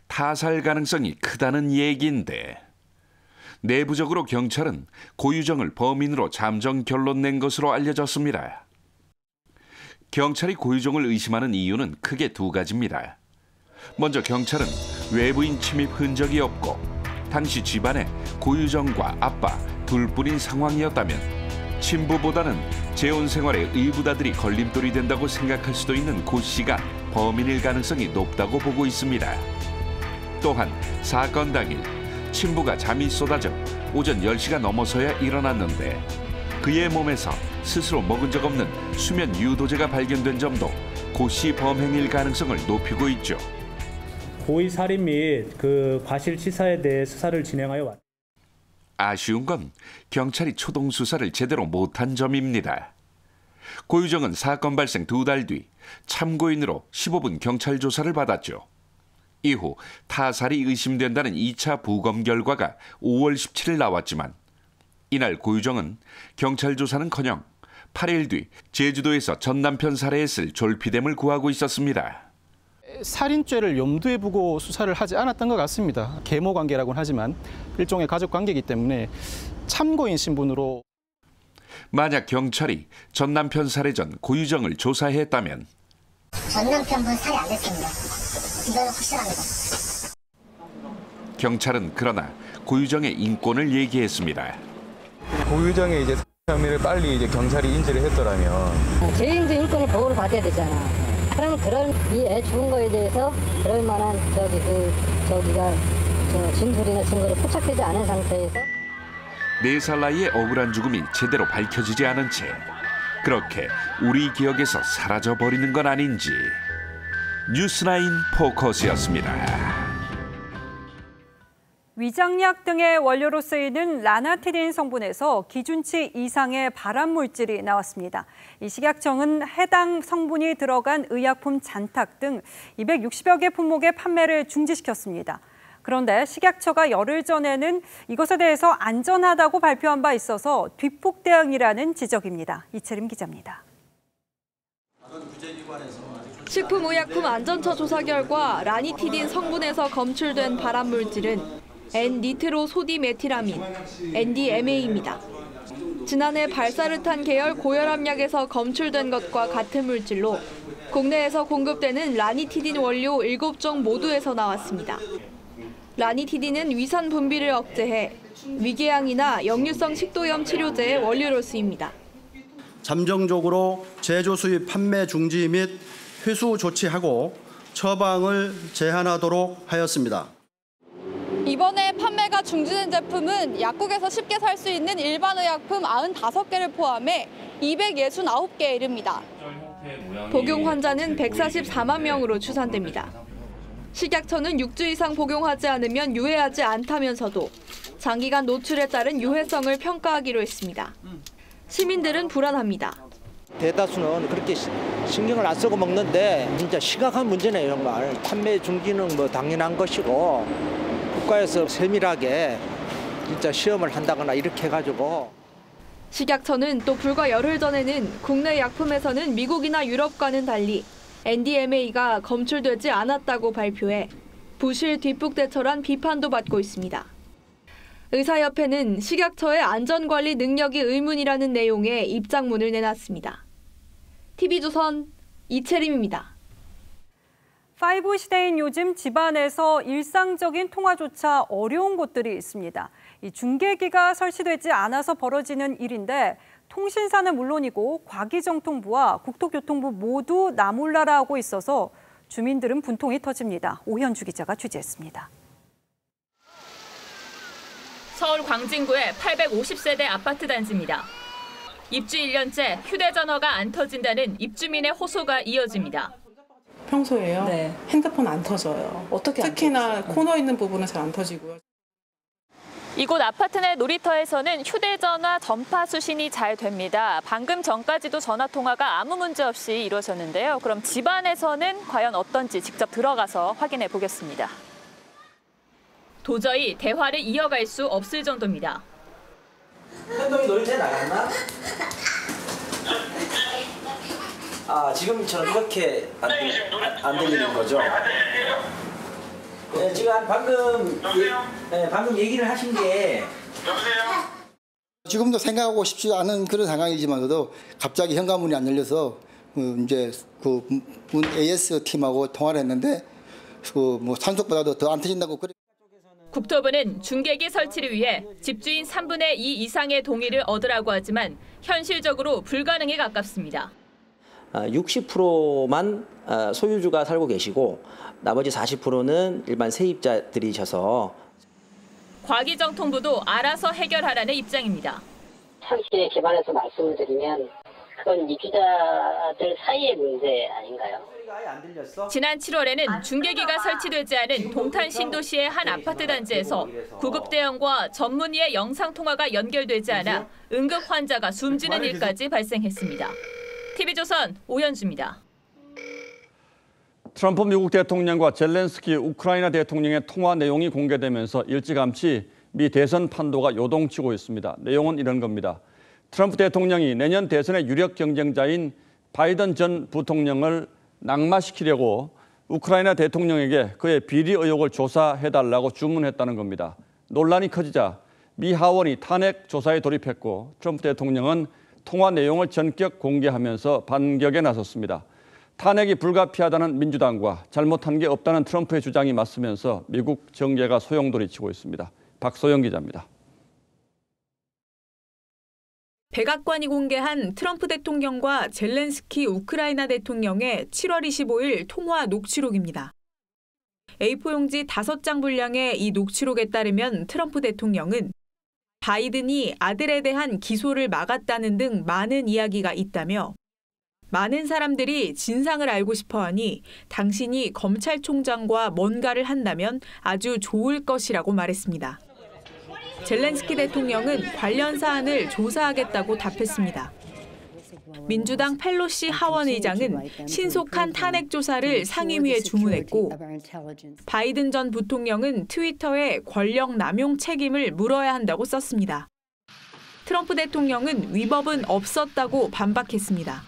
타살 가능성이 크다는 얘기인데 내부적으로 경찰은 고유정을 범인으로 잠정 결론 낸 것으로 알려졌습니다. 경찰이 고유정을 의심하는 이유는 크게 2가지입니다. 먼저 경찰은 외부인 침입 흔적이 없고 당시 집안에 고유정과 아빠 둘뿐인 상황이었다면 친부보다는 재혼 생활에 의붓아들이 걸림돌이 된다고 생각할 수도 있는 고 씨가 범인일 가능성이 높다고 보고 있습니다. 또한 사건 당일 친부가 잠이 쏟아져 오전 10시가 넘어서야 일어났는데 그의 몸에서 스스로 먹은 적 없는 수면 유도제가 발견된 점도 고 씨 범행일 가능성을 높이고 있죠. 고의 살인 및 그 과실치사에 대해 수사를 진행하여 왔습니다. 아쉬운 건 경찰이 초동 수사를 제대로 못한 점입니다. 고유정은 사건 발생 2달 뒤 참고인으로 15분 경찰 조사를 받았죠. 이후 타살이 의심된다는 2차 부검 결과가 5월 17일 나왔지만 이날 고유정은 경찰 조사는커녕 8일 뒤 제주도에서 전 남편 살해했을 졸피뎀을 구하고 있었습니다. 살인죄를 염두에 두고 수사를 하지 않았던 것 같습니다. 계모 관계라고는 하지만 일종의 가족 관계이기 때문에 참고인 신분으로. 만약 경찰이 전 남편 살해 전 고유정을 조사했다면 전 남편분 살해 안 됐습니다. 이거는 확실합니다. 경찰은 그러나 고유정의 인권을 얘기했습니다. 고유정의 이제 혐의를 빨리 이제 경찰이 인지를 했더라면 재행적 인권을 보호를 받아야 되잖아. 그러면 그런 이 애 죽은 거에 대해서 그럴 만한 저기가 진술이나 증거를 포착되지 않은 상태에서 4살 나이에 억울한 죽음이 제대로 밝혀지지 않은 채 그렇게 우리 기억에서 사라져버리는 건 아닌지. 뉴스나인 포커스였습니다. 위장약 등의 원료로 쓰이는 라나티딘 성분에서 기준치 이상의 발암물질이 나왔습니다. 이 식약청은 해당 성분이 들어간 의약품 잔탁 등 260여 개 품목의 판매를 중지시켰습니다. 그런데 식약처가 열흘 전에는 이것에 대해서 안전하다고 발표한 바 있어서 뒷북 대응이라는 지적입니다. 이채림 기자입니다. 식품의약품안전처 조사 결과 라니티딘 성분에서 검출된 발암물질은 N-니트로소디메티라민, NDMA입니다. 지난해 발사르탄 계열 고혈압약에서 검출된 것과 같은 물질로 국내에서 공급되는 라니티딘 원료 7종 모두에서 나왔습니다. 라니티딘은 위산 분비를 억제해 위궤양이나 역류성 식도염 치료제의 원료로 쓰입니다. 잠정적으로 제조 수입 판매 중지 및 회수 조치하고 처방을 제한하도록 하였습니다. 이번에 판매가 중지된 제품은 약국에서 쉽게 살 수 있는 일반 의약품 95개를 포함해 269개에 이릅니다. 복용 환자는 144만 명으로 추산됩니다. 식약처는 6주 이상 복용하지 않으면 유해하지 않다면서도 장기간 노출에 따른 유해성을 평가하기로 했습니다. 시민들은 불안합니다. 대다수는 그렇게 신경을 안 쓰고 먹는데 진짜 심각한 문제네요. 정말 판매 중지는 뭐 당연한 것이고 국가에서 세밀하게 진짜 시험을 한다거나 이렇게 해가지고. 식약처는 또 불과 열흘 전에는 국내 약품에서는 미국이나 유럽과는 달리 NDMA가 검출되지 않았다고 발표해 부실 뒷북 대처란 비판도 받고 있습니다. 의사협회는 식약처의 안전관리 능력이 의문이라는 내용의 입장문을 내놨습니다. TV조선 이채림입니다. 5 시대인 요즘 집안에서 일상적인 통화조차 어려운 곳들이 있습니다. 이 중계기가 설치되지 않아서 벌어지는 일인데 통신사는 물론이고 과기정통부와 국토교통부 모두 나몰라라 하고 있어서 주민들은 분통이 터집니다. 오현주 기자가 취재했습니다. 서울 광진구의 850세대 아파트 단지입니다. 입주 1년째 휴대전화가 안 터진다는 입주민의 호소가 이어집니다. 평소에요? 네. 핸드폰 안 터져요. 어떻게 특히나 코너 있는 부분은 잘 안 터지고요. 이곳 아파트 내 놀이터에서는 휴대전화 전파 수신이 잘 됩니다. 방금 전까지도 전화통화가 아무 문제 없이 이루어졌는데요. 그럼 집안에서는 과연 어떤지 직접 들어가서 확인해 보겠습니다. 도저히 대화를 이어갈 수 없을 정도입니다. 현동이 놀이터에 나갔나? 아, 지금처럼 이렇게 안 들리는 거죠? 네, 지금 방금 얘기를 하신 게 지금도 생각하고 싶지 않은 그런 상황이지만서도 갑자기 현관문이 안 열려서 이제 그 AS 팀하고 통화를 했는데 뭐 산속보다도 더 안 터진다고 그래. 국토부는 중계기 설치를 위해 집주인 3분의 2 이상의 동의를 얻으라고 하지만 현실적으로 불가능에 가깝습니다. 60%만 소유주가 살고 계시고 나머지 40%는 일반 세입자들이셔서 과기정통부도 알아서 해결하라는 입장입니다. 상식에 기반해서 말씀을 드리면 그건 입주자들 사이의 문제 아닌가요? 지난 7월에는 중계기가 설치되지 않은 동탄 신도시의 한 아파트 단지에서 구급대원과 전문의의 영상통화가 연결되지 않아 응급 환자가 숨지는 일까지 발생했습니다. TV조선 오현주입니다. 트럼프 미국 대통령과 젤렌스키 우크라이나 대통령의 통화 내용이 공개되면서 일찌감치 미 대선 판도가 요동치고 있습니다. 내용은 이런 겁니다. 트럼프 대통령이 내년 대선의 유력 경쟁자인 바이든 전 부통령을 낙마시키려고 우크라이나 대통령에게 그의 비리 의혹을 조사해달라고 주문했다는 겁니다. 논란이 커지자 미 하원이 탄핵 조사에 돌입했고 트럼프 대통령은 통화 내용을 전격 공개하면서 반격에 나섰습니다. 탄핵이 불가피하다는 민주당과 잘못한 게 없다는 트럼프의 주장이 맞서면서 미국 정계가 소용돌이치고 있습니다. 박소영 기자입니다. 백악관이 공개한 트럼프 대통령과 젤렌스키 우크라이나 대통령의 7월 25일 통화 녹취록입니다. A4 용지 5장 분량의 이 녹취록에 따르면 트럼프 대통령은 바이든이 아들에 대한 기소를 막았다는 등 많은 이야기가 있다며 많은 사람들이 진상을 알고 싶어하니 당신이 검찰총장과 뭔가를 한다면 아주 좋을 것이라고 말했습니다. 젤렌스키 대통령은 관련 사안을 조사하겠다고 답했습니다. 민주당 펠로시 하원 의장은 신속한 탄핵 조사를 상임위에 주문했고 바이든 전 부통령은 트위터에 권력 남용 책임을 물어야 한다고 썼습니다. 트럼프 대통령은 위법은 없었다고 반박했습니다.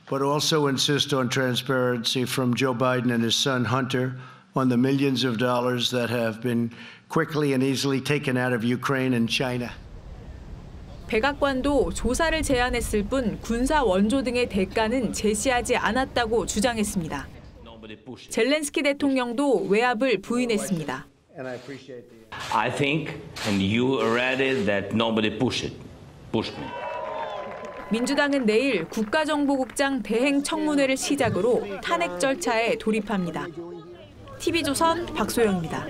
But also insist on transparency from Joe Biden and his son Hunter on the millions of dollars that have been quickly and easily taken out of Ukraine and China. 백악관도 조사를 제안했을 뿐 군사 원조 등의 대가는 제시하지 않았다고 주장했습니다. 젤렌스키 대통령도 외압을 부인했습니다. I think, and you added that nobody pushed me. 민주당은 내일 국가정보국장 대행 청문회를 시작으로 탄핵 절차에 돌입합니다. TV조선 박소영입니다.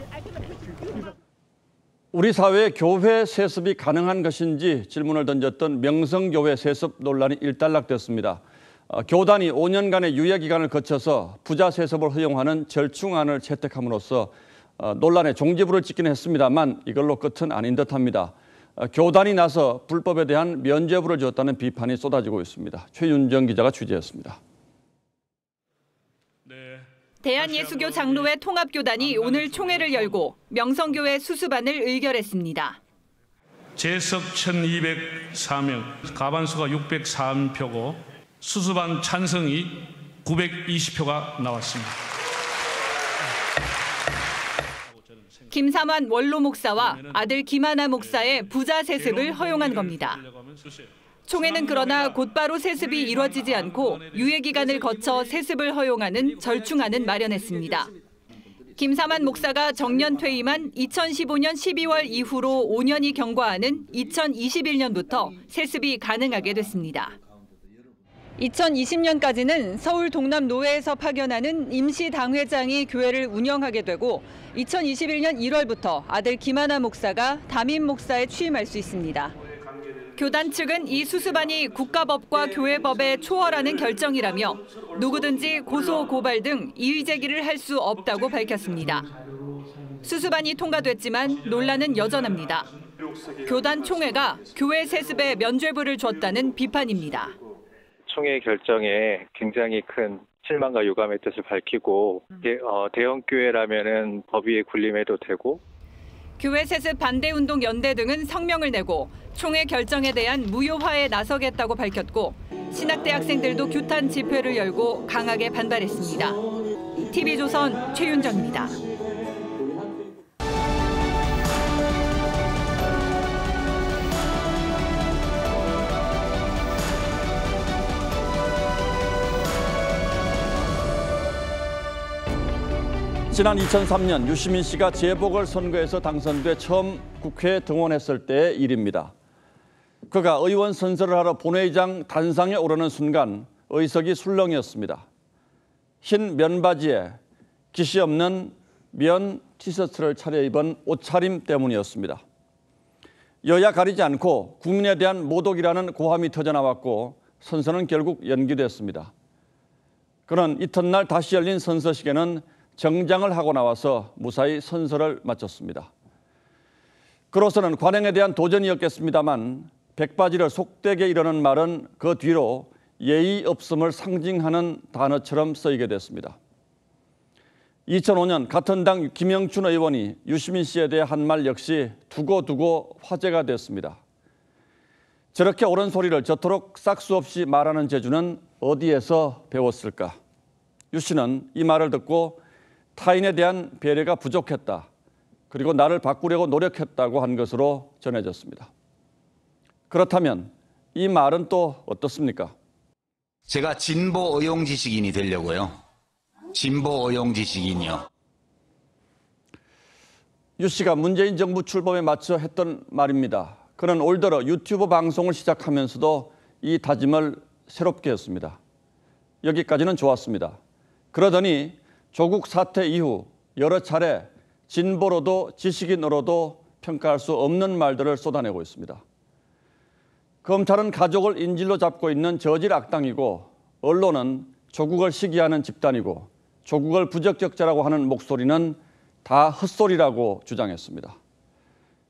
우리 사회에 교회 세습이 가능한 것인지 질문을 던졌던 명성교회 세습 논란이 일단락됐습니다. 교단이 5년간의 유예기간을 거쳐서 부자 세습을 허용하는 절충안을 채택함으로써 논란의 종지부를 찍긴 했습니다만 이걸로 끝은 아닌 듯합니다. 교단이 나서 불법에 대한 면죄부를 줬다는 비판이 쏟아지고 있습니다. 최윤정 기자가 취재했습니다. 대한예수교 장로회 통합교단이 오늘 총회를 열고 명성교회 수습안을 의결했습니다. 재석 1,204명, 가반수가 603표고 수습안 찬성이 920표가 나왔습니다. 김삼환 원로 목사와 아들 김하나 목사의 부자 세습을 허용한 겁니다. 총회는 그러나 곧바로 세습이 이뤄지지 않고 유예기간을 거쳐 세습을 허용하는 절충안은 마련했습니다. 김삼환 목사가 정년 퇴임한 2015년 12월 이후로 5년이 경과하는 2021년부터 세습이 가능하게 됐습니다. 2020년까지는 서울 동남 노회에서 파견하는 임시 당회장이 교회를 운영하게 되고 2021년 1월부터 아들 김하나 목사가 담임 목사에 취임할 수 있습니다. 교단 측은 이 수습안이 국가법과 교회법에 초월하는 결정이라며 누구든지 고소, 고발 등 이의 제기를 할 수 없다고 밝혔습니다. 수습안이 통과됐지만 논란은 여전합니다. 교단 총회가 교회 세습에 면죄부를 줬다는 비판입니다. 총회 결정에 굉장히 큰 실망과 유감의 뜻을 밝히고 대형교회라면은 법위에 군림해도 되고 교회 세습 반대운동 연대 등은 성명을 내고 총회 결정에 대한 무효화에 나서겠다고 밝혔고 신학대학생들도 규탄 집회를 열고 강하게 반발했습니다. TV조선 최윤정입니다. 지난 2003년 유시민 씨가 재보궐선거에서 당선돼 처음 국회에 등원했을 때의 일입니다. 그가 의원 선서를 하러 본회의장 단상에 오르는 순간 의석이 술렁이었습니다. 흰 면바지에 깃이 없는 면 티셔츠를 차려입은 옷차림 때문이었습니다. 여야 가리지 않고 국민에 대한 모독이라는 고함이 터져나왔고 선서는 결국 연기됐습니다. 그는 이튿날 다시 열린 선서식에는 정장을 하고 나와서 무사히 선서를 마쳤습니다. 그로서는 관행에 대한 도전이었겠습니다만 백바지를 속되게 이르는 말은 그 뒤로 예의 없음을 상징하는 단어처럼 쓰이게 됐습니다. 2005년 같은 당 김영춘 의원이 유시민 씨에 대해 한 말 역시 두고두고 화제가 됐습니다. 저렇게 옳은 소리를 저토록 싹수 없이 말하는 재주는 어디에서 배웠을까? 유 씨는 이 말을 듣고 타인에 대한 배려가 부족했다. 그리고 나를 바꾸려고 노력했다고 한 것으로 전해졌습니다. 그렇다면 이 말은 또 어떻습니까? 제가 진보 의용지식인이 되려고요. 진보 의용지식인이요. 유 씨가 문재인 정부 출범에 맞춰 했던 말입니다. 그는 올 들어 유튜브 방송을 시작하면서도 이 다짐을 새롭게 했습니다. 여기까지는 좋았습니다. 그러더니 조국 사태 이후 여러 차례 진보로도 지식인으로도 평가할 수 없는 말들을 쏟아내고 있습니다. 검찰은 가족을 인질로 잡고 있는 저질 악당이고 언론은 조국을 시기하는 집단이고 조국을 부적격자라고 하는 목소리는 다 헛소리라고 주장했습니다.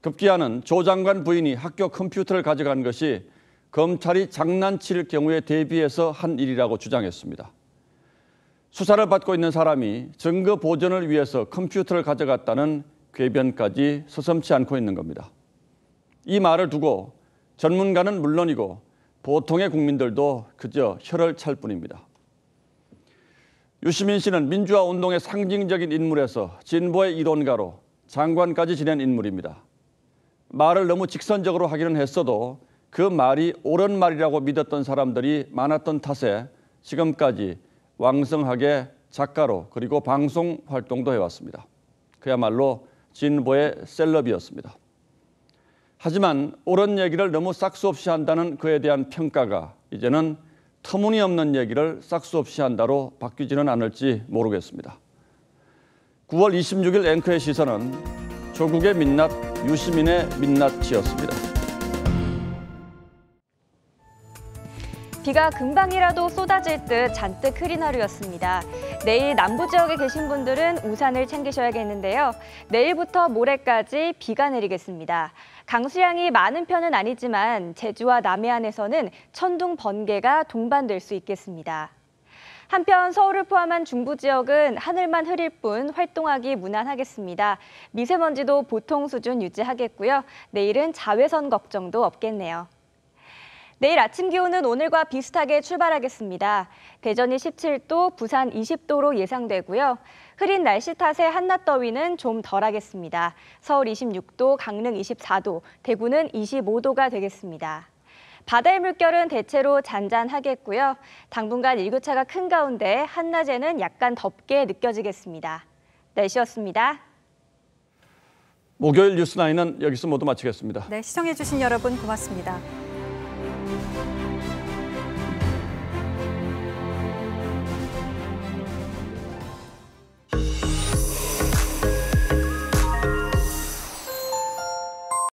급기야는 조 장관 부인이 학교 컴퓨터를 가져간 것이 검찰이 장난칠 경우에 대비해서 한 일이라고 주장했습니다. 수사를 받고 있는 사람이 증거 보존을 위해서 컴퓨터를 가져갔다는 궤변까지 서슴지 않고 있는 겁니다. 이 말을 두고 전문가는 물론이고 보통의 국민들도 그저 혀를 찰 뿐입니다. 유시민 씨는 민주화 운동의 상징적인 인물에서 진보의 이론가로 장관까지 지낸 인물입니다. 말을 너무 직선적으로 하기는 했어도 그 말이 옳은 말이라고 믿었던 사람들이 많았던 탓에 지금까지 왕성하게 작가로 그리고 방송 활동도 해왔습니다. 그야말로 진보의 셀럽이었습니다. 하지만 옳은 얘기를 너무 싹수 없이 한다는 그에 대한 평가가 이제는 터무니없는 얘기를 싹수 없이 한다로 바뀌지는 않을지 모르겠습니다. 9월 26일 앵커의 시선은 조국의 민낯, 유시민의 민낯이었습니다. 비가 금방이라도 쏟아질 듯 잔뜩 흐린 하루였습니다. 내일 남부 지역에 계신 분들은 우산을 챙기셔야겠는데요. 내일부터 모레까지 비가 내리겠습니다. 강수량이 많은 편은 아니지만 제주와 남해안에서는 천둥, 번개가 동반될 수 있겠습니다. 한편 서울을 포함한 중부 지역은 하늘만 흐릴 뿐 활동하기 무난하겠습니다. 미세먼지도 보통 수준 유지하겠고요. 내일은 자외선 걱정도 없겠네요. 내일 아침 기온은 오늘과 비슷하게 출발하겠습니다. 대전이 17도, 부산 20도로 예상되고요. 흐린 날씨 탓에 한낮 더위는 좀 덜하겠습니다. 서울 26도, 강릉 24도, 대구는 25도가 되겠습니다. 바다의 물결은 대체로 잔잔하겠고요. 당분간 일교차가 큰 가운데 한낮에는 약간 덥게 느껴지겠습니다. 날씨였습니다. 목요일 뉴스9은 여기서 모두 마치겠습니다. 네, 시청해주신 여러분 고맙습니다.